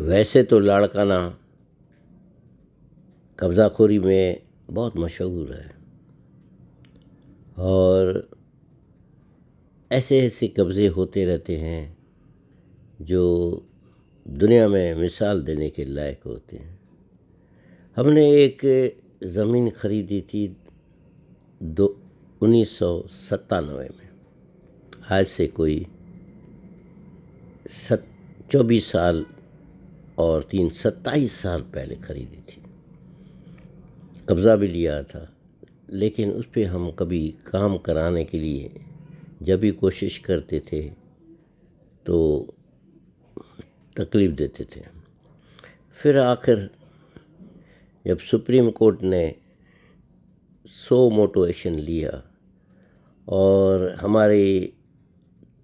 वैसे तो लाड़काना कब्ज़ाखोरी में बहुत मशहूर है और ऐसे ऐसे कब्ज़े होते रहते हैं जो दुनिया में मिसाल देने के लायक होते हैं। हमने एक ज़मीन ख़रीदी थी 1997 में, आज से कोई 24 साल और 27 साल पहले ख़रीदी थी। कब्ज़ा भी लिया था, लेकिन उस पर हम कभी काम कराने के लिए जब भी कोशिश करते थे तो तकलीफ़ देते थे। फिर आखिर जब सुप्रीम कोर्ट ने सो मोटो एक्शन लिया और हमारी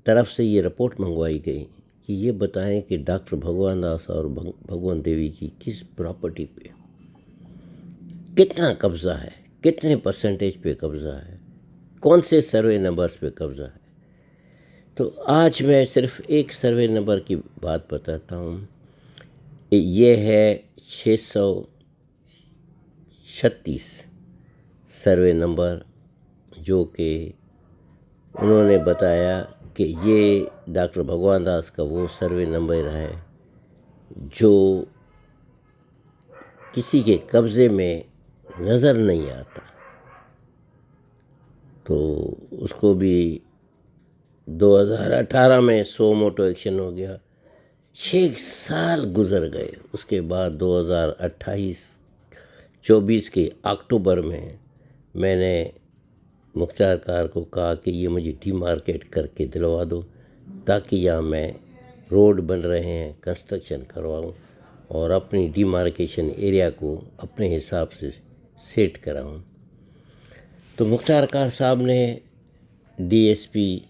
तरफ से ये रिपोर्ट मंगवाई गई कि ये बताएं कि डॉक्टर भगवान दास और भगवान देवी की किस प्रॉपर्टी पे कितना कब्ज़ा है, कितने परसेंटेज पे कब्ज़ा है, कौन से सर्वे नंबर्स पे कब्ज़ा है। तो आज मैं सिर्फ एक सर्वे नंबर की बात बताता हूँ। ये है 636 सर्वे नंबर, जो कि उन्होंने बताया कि ये डॉक्टर भगवान दास का वो सर्वे नंबर है जो किसी के कब्ज़े में नज़र नहीं आता। तो उसको भी 2018 में सो मोटो एक्शन हो गया। 6 साल गुजर गए। उसके बाद 2028-24 के अक्टूबर में मैंने मुख्तार कार को कहा कि ये मुझे डीमार्केट करके दिलवा दो, ताकि यहाँ मैं रोड बन रहे हैं कंस्ट्रक्शन करवाऊँ और अपनी डीमार्केशन एरिया को अपने हिसाब से सेट कराऊँ। तो मुख्तार कार साहब ने डीएसपी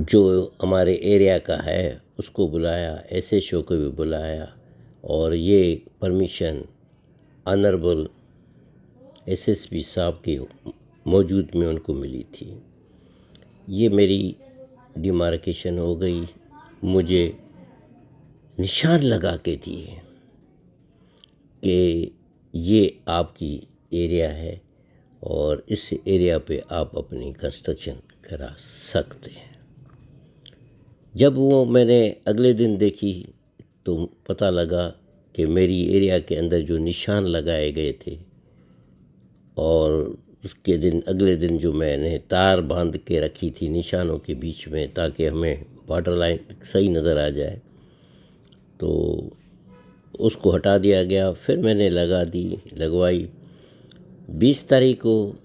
जो हमारे एरिया का है उसको बुलाया, एसएचओ को भी बुलाया और ये परमिशन ऑनरेबल एसएसपी साहब की मौजूद में उनको मिली थी। ये मेरी डिमार्केशन हो गई। मुझे निशान लगा के दिए कि ये आपकी एरिया है और इस एरिया पे आप अपनी कंस्ट्रक्शन करा सकते हैं। जब वो मैंने अगले दिन देखी तो पता लगा कि मेरी एरिया के अंदर जो निशान लगाए गए थे और उसके दिन अगले दिन जो मैंने तार बांध के रखी थी निशानों के बीच में ताकि हमें वाटर लाइन सही नज़र आ जाए, तो उसको हटा दिया गया। फिर मैंने लगवाई। 20 तारीख को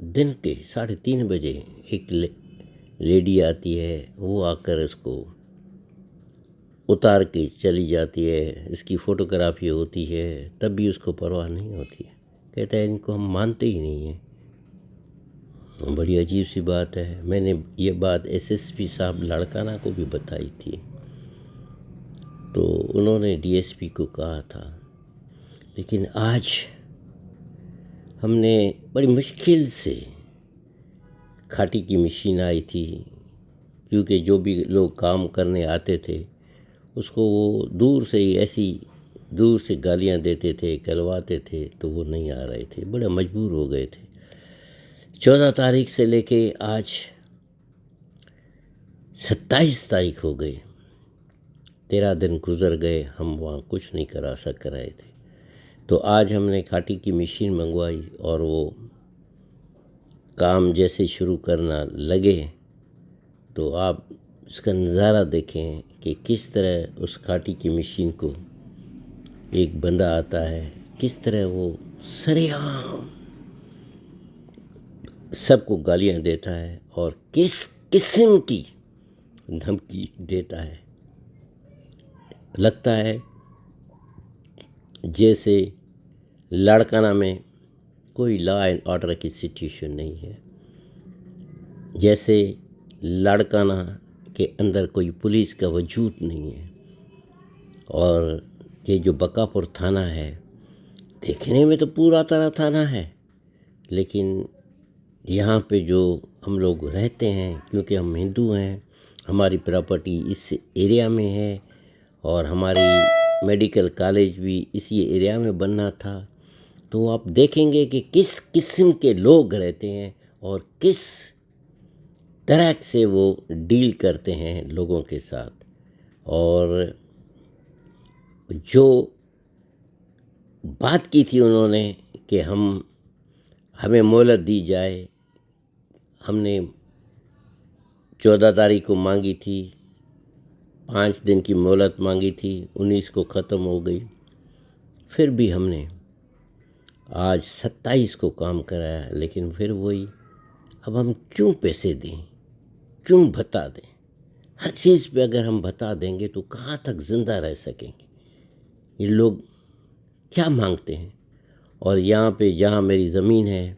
दिन के 3:30 बजे एक लेडी आती है, वो आकर इसको उतार के चली जाती है। इसकी फ़ोटोग्राफी होती है, तब भी उसको परवाह नहीं होती है। कहता है इनको हम मानते ही नहीं हैं। बड़ी अजीब सी बात है। मैंने ये बात एसएसपी साहब लाड़काना को भी बताई थी, तो उन्होंने डीएसपी को कहा था। लेकिन आज हमने बड़ी मुश्किल से खाटी की मशीन आई थी, क्योंकि जो भी लोग काम करने आते थे उसको वो दूर से गालियां देते थे, कहलवाते थे, तो वो नहीं आ रहे थे, बड़े मजबूर हो गए थे। 14 तारीख से लेके आज 27 तारीख हो गई। 13 दिन गुजर गए, हम वहाँ कुछ नहीं करा सक रहे थे। तो आज हमने खाटी की मशीन मंगवाई और वो काम जैसे शुरू करना लगे तो आप इसका नज़ारा देखें कि किस तरह उस खाटी की मशीन को एक बंदा आता है, किस तरह वो सरेआम सबको गालियां देता है और किस किस्म की धमकी देता है। लगता है जैसे लाड़काना में कोई लॉ एंड ऑर्डर की सिचुएशन नहीं है, जैसे लाड़काना के अंदर कोई पुलिस का वजूद नहीं है। और ये जो बकापुर थाना है, देखने में तो पूरा तरह थाना है, लेकिन यहाँ पे जो हम लोग रहते हैं, क्योंकि हम हिंदू हैं हमारी प्रॉपर्टी इस एरिया में है और हमारी मेडिकल कॉलेज भी इसी एरिया में बनना था, तो आप देखेंगे कि किस किस्म के लोग रहते हैं और किस तरह से वो डील करते हैं लोगों के साथ। और जो बात की थी उन्होंने कि हमें मोहलत दी जाए, हमने 14 तारीख को मांगी थी, 5 दिन की मोहलत मांगी थी, 19 को ख़त्म हो गई। फिर भी हमने आज 27 को काम कराया, लेकिन फिर वही, अब हम क्यों पैसे दें, क्यों बता दें? हर चीज़ पे अगर हम बता देंगे तो कहाँ तक ज़िंदा रह सकेंगे? ये लोग क्या मांगते हैं? और यहाँ पे जहाँ मेरी ज़मीन है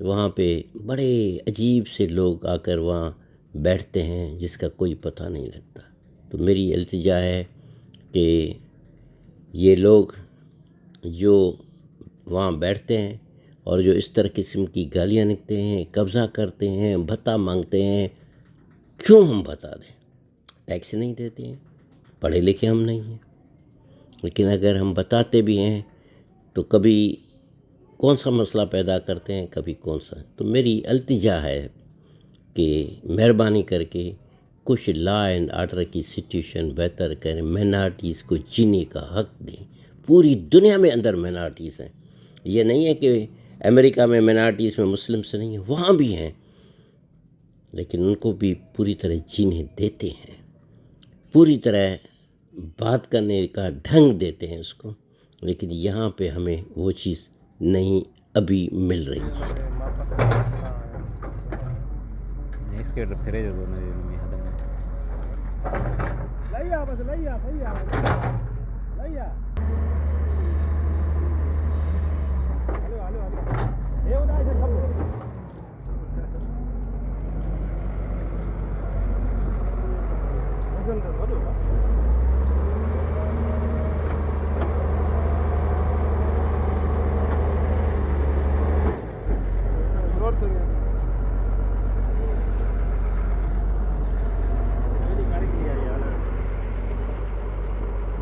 वहाँ पे बड़े अजीब से लोग आकर वहाँ बैठते हैं जिसका कोई पता नहीं लगता। तो मेरी इल्तिजा है कि ये लोग जो वहाँ बैठते हैं और जो इस तरह किस्म की गालियाँ निकलते हैं, कब्ज़ा करते हैं, भत्ता मांगते हैं, क्यों हम बता दें? टैक्स नहीं देते हैं, पढ़े लिखे हम नहीं हैं, लेकिन अगर हम बताते भी हैं तो कभी कौन सा मसला पैदा करते हैं, कभी कौन सा। तो मेरी इल्तिजा है कि मेहरबानी करके कुछ लॉ एंड ऑर्डर की सिचुएशन बेहतर करें, माइनॉरिटीज़ को जीने का हक दें। पूरी दुनिया में अंदर माइनॉरिटीज़ हैं, ये नहीं है कि अमेरिका में माइनॉरिटीज़ में मुस्लिम्स नहीं हैं, वहाँ भी हैं, लेकिन उनको भी पूरी तरह जीने देते हैं, पूरी तरह बात करने का ढंग देते हैं उसको। लेकिन यहाँ पे हमें वो चीज़ नहीं अभी मिल रही है। इसके फिरे जो दोनों ये हद में लइया बस लइया भैया लइया हेलो हेलो हेलो ये उधर से सब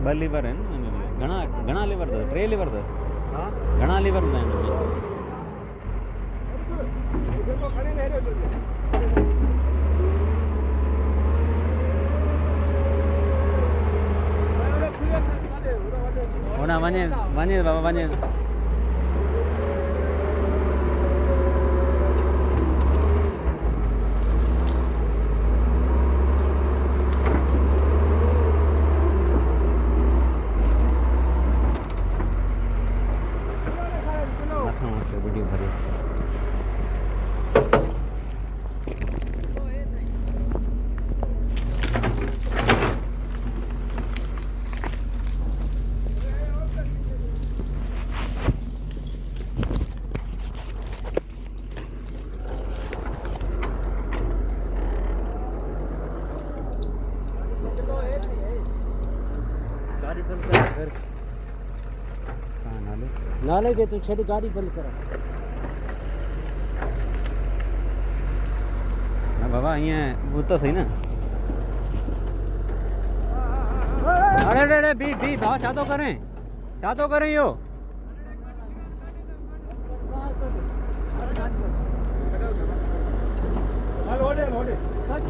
ब लीवर है घना घना लीवर दस 3 लीवर दस घना लीवर होना वने वने बाबा वने वीडियो भरे गाड़ी बंद कर नाले के तो छड़ी गाड़ी बंद करा ना बाबा અહીંયા वो तो सही ना अरे अरे अरे बी बी भाव छातो करें यो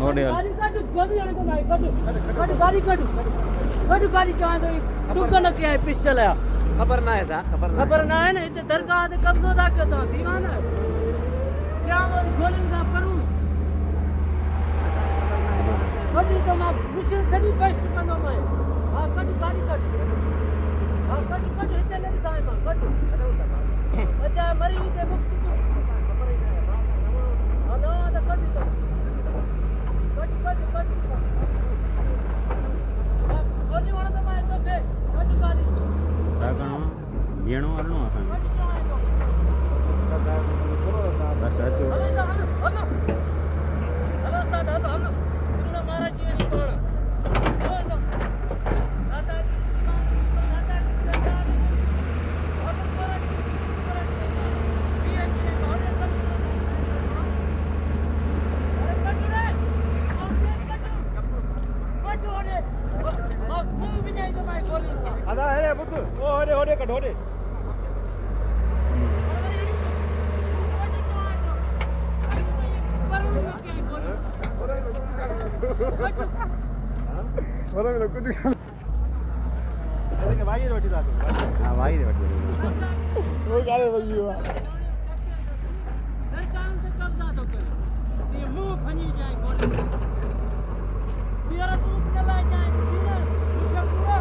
ओडे गाड़ी काट जल्दी आने को भाई काट गाड़ी कहां तो दुकान के है पिस्टल है खबर ना है था खबर ना है ना इतने दरगाह दे कब दो दा के तो दीवाना है क्या वो गोलन का करूं कभी तो मैं मिशन कभी बेस्ट बनो मैं हां कभी गाड़ी कट हां कट इतने ले जाए मैं कट अच्छा मरी के मुक्ति तो खबर ही नहीं है हां ना कट गोली वाला तो मैं तो के कट गाड़ी सागणो येणो अरणो आसान बस अच्छो हेलो दादा हेलो तुमने मारा जी नहीं कोण दादा पुत्र ओ होरे कट होरे orang nak kudu अरे भाई रे बैठी था हां भाई रे बैठी वो गाले बगी हुआ घर काम से कब जा दो ये मुंह फनी जाए कौन तेरा तू चला जाए बिना पूछा पूरा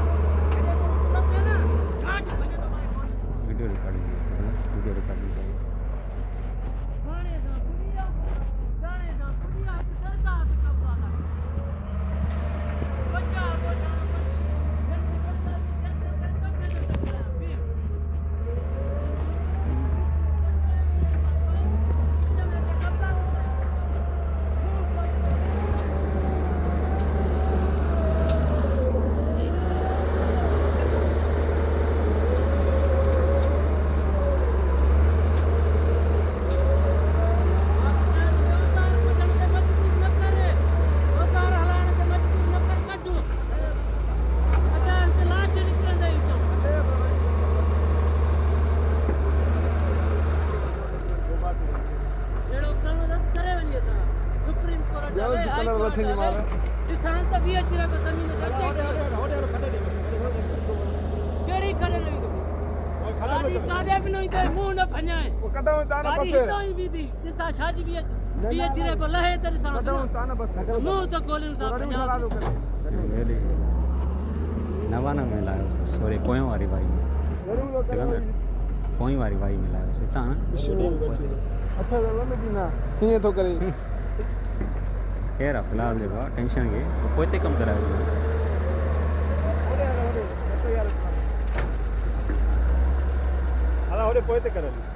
ये तो मतलब है ना घाट बने तो मैं कौन वीडियो रिकॉर्डिंग वीडियो रिकॉर्डिंग गाने दा पुड़िया सरकार से कब जाना बच्चा बच्चा नवाना में लाया उसको सॉरी पोयों वाली भाई में पोयों वाली भाई में लाया उसे ता अच्छा चलो मैं दीना ये तो करे खैर फिलहाल देखो टेंशन के कोई ते कम करा अरे तो यार हाला होरे पोते करल